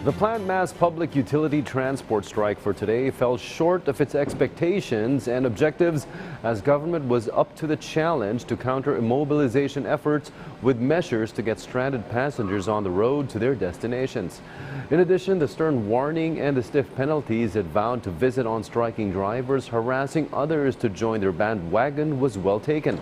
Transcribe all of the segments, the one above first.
The planned mass public utility transport strike for today fell short of its expectations and objectives as government was up to the challenge to counter immobilization efforts with measures to get stranded passengers on the road to their destinations. In addition, the stern warning and the stiff penalties it vowed to visit on striking drivers harassing others to join their bandwagon was well taken.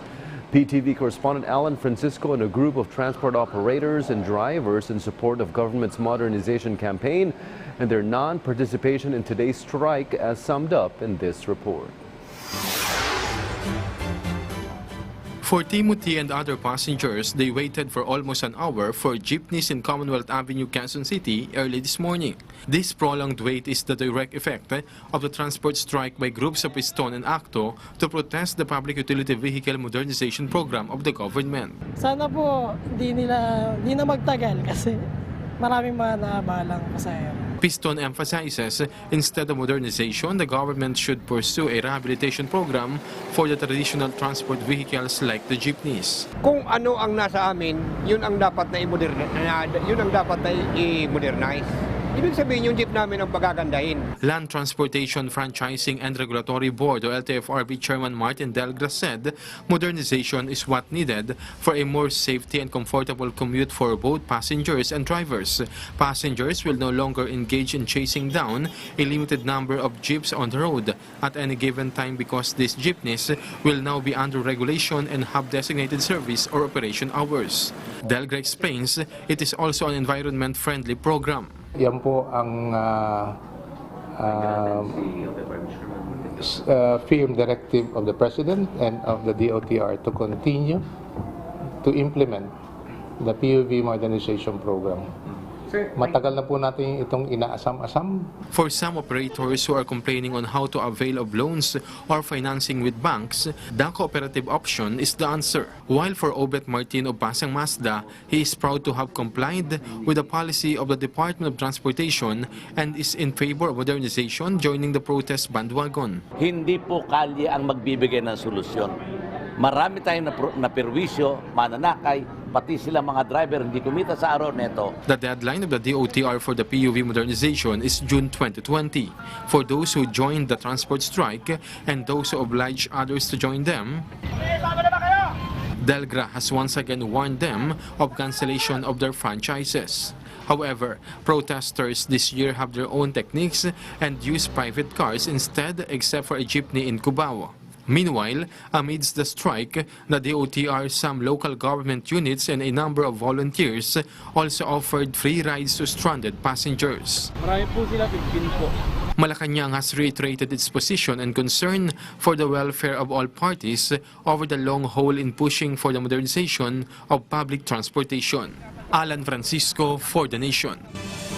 PTV correspondent Alan Francisco and a group of transport operators and drivers in support of government's modernization campaign and their non-participation in today's strike as summed up in this report. For Timothy and other passengers, they waited for almost an hour for jeepneys in Commonwealth Avenue, Quezon City early this morning. This prolonged wait is the direct effect of the transport strike by groups of Piston and ACTO to protest the Public Utility Vehicle Modernization Program of the government. Sana po di na magtagal kasi maraming mga naabalang pasahero. Piston emphasizes, instead of modernization, the government should pursue a rehabilitation program for the traditional transport vehicles like the jeepneys. Kung ano ang nasa amin, yun ang dapat na i-modernize. Ibig sabihin yung jeep namin ang pagagandahin. Land Transportation Franchising and Regulatory Board o LTFRB Chairman Martin Delgra said modernization is what needed for a more safety and comfortable commute for both passengers and drivers. Passengers will no longer engage in chasing down a limited number of jeeps on the road at any given time because these jeepneys will now be under regulation and have designated service or operation hours. Delgra explains it is also an environment-friendly program. Yan po ang firm directive of the President and of the DOTR to continue to implement the PUV modernization program. Matagal na po natin itong inaasam-asam. For some operators who are complaining on how to avail of loans or financing with banks, the cooperative option is the answer. While for Obet Martin of Pasang Mazda, he is proud to have complied with the policy of the Department of Transportation and is in favor of modernization, joining the protest bandwagon. Hindi po kalye ang magbibigay ng solusyon. Marami tayong naperwisyo, mananakay, pati sila mga driver hindi kumita sa araw neto. The deadline of the DOTR for the PUV modernization is June 2020. For those who joined the transport strike and those who oblige others to join them, Delgra has once again warned them of cancellation of their franchises. However, protesters this year have their own techniques and use private cars instead, except for a jeepney in Cubao. Meanwhile, amidst the strike, the DOTR, some local government units and a number of volunteers also offered free rides to stranded passengers. Marami po sila, 15 po. Malacanang has reiterated its position and concern for the welfare of all parties over the long haul in pushing for the modernization of public transportation. Alan Francisco for The Nation.